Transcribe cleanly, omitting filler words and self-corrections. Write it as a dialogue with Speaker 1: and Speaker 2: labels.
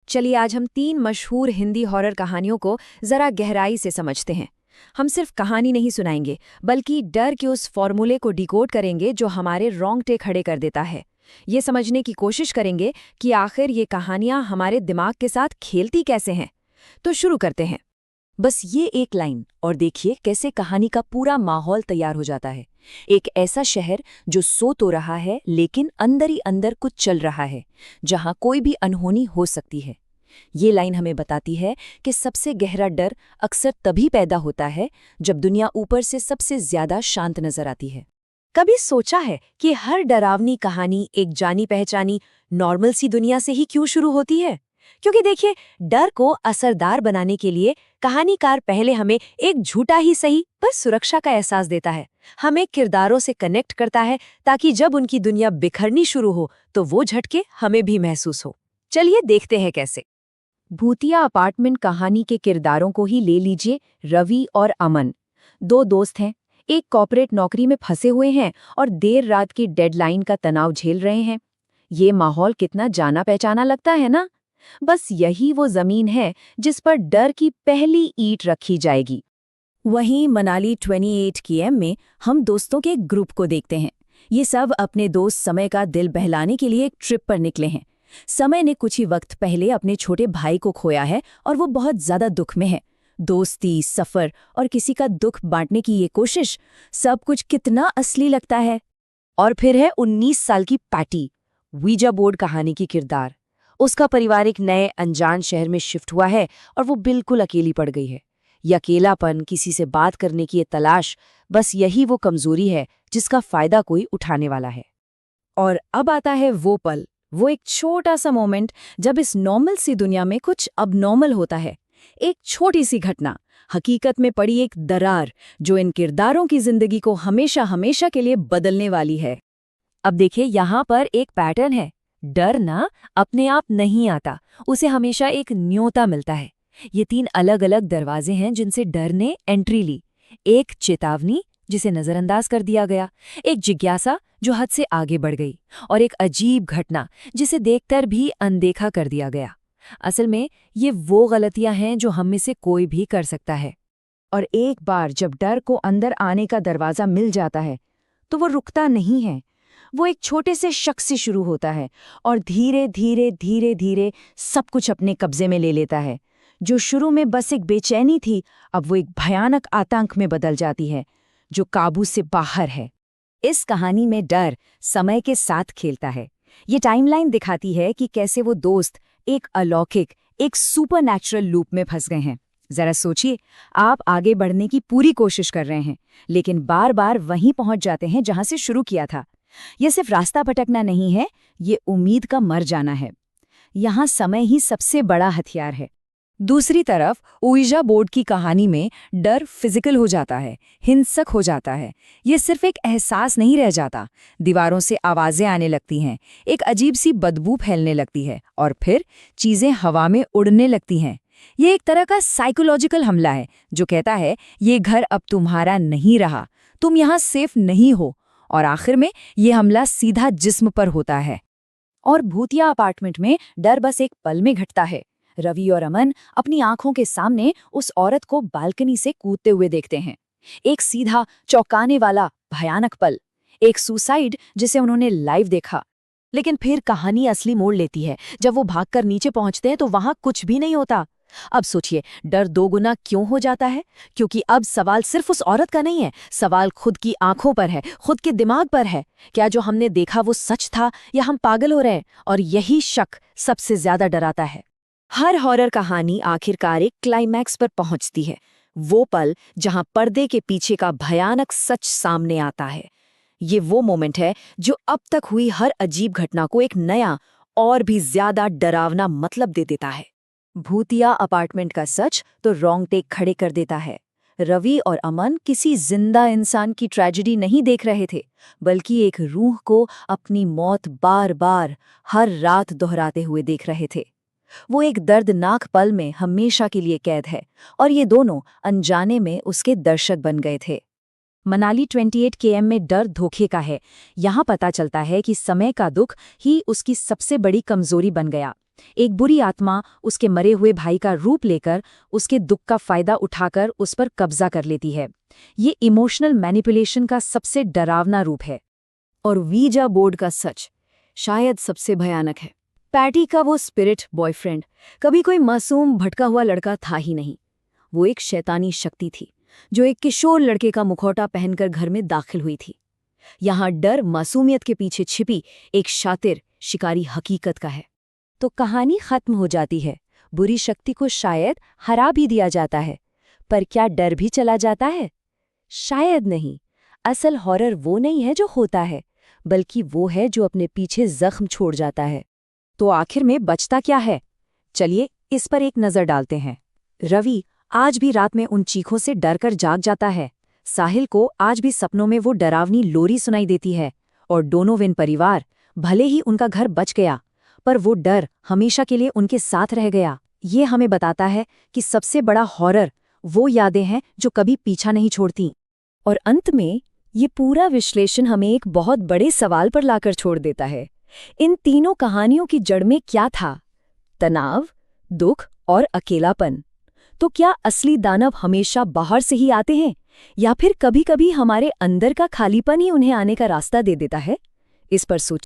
Speaker 1: चलिए आज हम 3 मशहूर हिंदी हॉरर कहानियों को जरा गहराई से समझते हैं। हम सिर्फ कहानी नहीं सुनाएंगे, बल्कि डर के उस फॉर्मूले को डिकोड करेंगे जो हमारे रोंगटे खड़े कर देता है। ये समझने की कोशिश करेंगे कि आखिर ये कहानियां हमारे दिमाग के साथ खेलती कैसे हैं। तो शुरू करते हैं। बस ये एक लाइन और देखिए कैसे कहानी का पूरा माहौल तैयार हो जाता है। एक ऐसा शहर जो सो तो रहा है लेकिन अंदर ही अंदर कुछ चल रहा है, जहां कोई भी अनहोनी हो सकती है। ये लाइन हमें बताती है कि सबसे गहरा डर अक्सर तभी पैदा होता है जब दुनिया ऊपर से सबसे ज्यादा शांत नजर आती है। कभी सोचा है कि हर डरावनी कहानी एक जानी पहचानी नॉर्मल सी दुनिया से ही क्यों शुरू होती है? क्योंकि देखिए, डर को असरदार बनाने के लिए कहानीकार पहले हमें एक झूठा ही सही पर सुरक्षा का एहसास देता है। हमें किरदारों से कनेक्ट करता है ताकि जब उनकी दुनिया बिखरनी शुरू हो तो वो झटके हमें भी महसूस हो। चलिए देखते हैं कैसे। भूतिया अपार्टमेंट कहानी के किरदारों को ही ले लीजिए। रवि और अमन दो दोस्त हैं। एक कॉर्पोरेट नौकरी में फंसे हुए हैं और देर रात की डेडलाइन का तनाव झेल रहे हैं। ये माहौल कितना जाना पहचाना लगता है ना? बस यही वो जमीन है जिस पर डर की पहली ईंट रखी जाएगी। वहीं मनाली 28 KM में हम दोस्तों के एक ग्रुप को देखते हैं। ये सब अपने दोस्त समय का दिल बहलाने के लिए एक ट्रिप पर निकले हैं। समय ने कुछ ही वक्त पहले अपने छोटे भाई को खोया है और वो बहुत ज्यादा दुख में है। दोस्ती, सफर और किसी का दुख बांटने की ये कोशिश, सब कुछ कितना असली लगता है। और फिर है 19 साल की पैटी, वीजा बोर्ड कहानी की किरदार। उसका परिवार एक नए अनजान शहर में शिफ्ट हुआ है और वो बिल्कुल अकेली पड़ गई है। ये अकेलापन, किसी से बात करने की ये तलाश, बस यही वो कमजोरी है जिसका फायदा कोई उठाने वाला है। और अब आता है वो पल, वो एक छोटा सा मोमेंट जब इस नॉर्मल सी दुनिया में कुछ अबनॉर्मल होता है। एक छोटी सी घटना, हकीकत में पड़ी एक दरार, जो इन किरदारों की जिंदगी को हमेशा हमेशा के लिए बदलने वाली है। अब देखिए, यहाँ पर एक पैटर्न है। डर ना अपने आप नहीं आता, उसे हमेशा एक न्योता मिलता है। ये 3 अलग अलग दरवाजे हैं जिनसे डर ने एंट्री ली। एक चेतावनी जिसे नजरअंदाज कर दिया गया, एक जिज्ञासा जो हद से आगे बढ़ गई, और एक अजीब घटना जिसे देखकर भी अनदेखा कर दिया गया। असल में ये वो गलतियां हैं जो हम में से कोई भी कर सकता है। और एक बार जब डर को अंदर आने का दरवाजा मिल जाता है तो वो रुकता नहीं है। वो एक छोटे से शख्स से शुरू होता है और धीरे धीरे धीरे धीरे सब कुछ अपने कब्जे में ले लेता है। जो शुरू में बस एक बेचैनी थी, अब वो एक भयानक आतंक में बदल जाती है जो काबू से बाहर है। इस कहानी में डर समय के साथ खेलता है। ये टाइमलाइन दिखाती है कि कैसे वो दोस्त एक अलौकिक, एक सुपरनैचुरल लूप में फंस गए हैं। जरा सोचिए, आप आगे बढ़ने की पूरी कोशिश कर रहे हैं, लेकिन बार बार वहीं पहुंच जाते हैं जहां से शुरू किया था। ये सिर्फ रास्ता भटकना नहीं है, ये उम्मीद का मर जाना है। यहाँ समय ही सबसे बड़ा हथियार है। दूसरी तरफ ओइजा बोर्ड की कहानी में डर फिजिकल हो जाता है, हिंसक हो जाता है। ये सिर्फ एक एहसास नहीं रह जाता, दीवारों से आवाजें आने लगती हैं, एक अजीब सी बदबू फैलने लगती है और फिर चीजें हवा में उड़ने लगती हैं। ये एक तरह का साइकोलॉजिकल हमला है जो कहता है ये घर अब तुम्हारा नहीं रहा, तुम यहाँ सेफ नहीं हो। और आखिर में ये हमला सीधा जिस्म पर होता है। और भूतिया अपार्टमेंट में डर बस एक पल में घटता है। रवि और अमन अपनी आंखों के सामने उस औरत को बालकनी से कूदते हुए देखते हैं। एक सीधा चौंकाने वाला भयानक पल, एक सुसाइड जिसे उन्होंने लाइव देखा। लेकिन फिर कहानी असली मोड़ लेती है। जब वो भागकर नीचे पहुंचते हैं तो वहां कुछ भी नहीं होता। अब सोचिए, डर दोगुना क्यों हो जाता है? क्योंकि अब सवाल सिर्फ उस औरत का नहीं है, सवाल खुद की आंखों पर है, खुद के दिमाग पर है। क्या जो हमने देखा वो सच था या हम पागल हो रहे हैं? और यही शक सबसे ज्यादा डराता है। हर हॉरर कहानी आखिरकार एक क्लाइमैक्स पर पहुंचती है, वो पल जहां पर्दे के पीछे का भयानक सच सामने आता है। ये वो मोमेंट है जो अब तक हुई हर अजीब घटना को एक नया और भी ज्यादा डरावना मतलब दे देता है। भूतिया अपार्टमेंट का सच तो रोंगटे खड़े कर देता है। रवि और अमन किसी जिंदा इंसान की ट्रेजेडी नहीं देख रहे थे, बल्कि एक रूह को अपनी मौत बार बार हर रात दोहराते हुए देख रहे थे। वो एक दर्दनाक पल में हमेशा के लिए कैद है और ये दोनों अनजाने में उसके दर्शक बन गए थे। मनाली 28 km में डर धोखे का है। यहाँ पता चलता है कि समय का दुख ही उसकी सबसे बड़ी कमजोरी बन गया। एक बुरी आत्मा उसके मरे हुए भाई का रूप लेकर उसके दुख का फायदा उठाकर उस पर कब्जा कर लेती है। ये इमोशनल मैनिपुलेशन का सबसे डरावना रूप है। और वीजा बोर्ड का सच शायद सबसे भयानक है। पैटी का वो स्पिरिट बॉयफ्रेंड कभी कोई मासूम भटका हुआ लड़का था ही नहीं। वो एक शैतानी शक्ति थी जो एक किशोर लड़के का मुखौटा पहनकर घर में दाखिल हुई थी। यहाँ डर मासूमियत के पीछे छिपी एक शातिर शिकारी हकीकत का है। तो कहानी खत्म हो जाती है। बुरी शक्ति को शायद हरा भी दिया जाता है, पर क्या डर भी चला जाता है? शायद नहीं। असल हॉरर वो नहीं है जो होता है, बल्कि वो है जो अपने पीछे जख्म छोड़ जाता है। तो आखिर में बचता क्या है? चलिए इस पर एक नज़र डालते हैं। रवि आज भी रात में उन चीखों से डरकर जाग जाता है। साहिल को आज भी सपनों में वो डरावनी लोरी सुनाई देती है। और डोनोविन परिवार, भले ही उनका घर बच गया, पर वो डर हमेशा के लिए उनके साथ रह गया। ये हमें बताता है कि सबसे बड़ा हॉरर वो यादें हैं जो कभी पीछा नहीं छोड़ती। और अंत में ये पूरा विश्लेषण हमें एक बहुत बड़े सवाल पर लाकर छोड़ देता है। इन तीनों कहानियों की जड़ में क्या था? तनाव, दुख और अकेलापन। तो क्या असली दानव हमेशा बाहर से ही आते हैं, या फिर कभी-कभी हमारे अंदर का खालीपन ही उन्हें आने का रास्ता दे देता है? इस पर सोच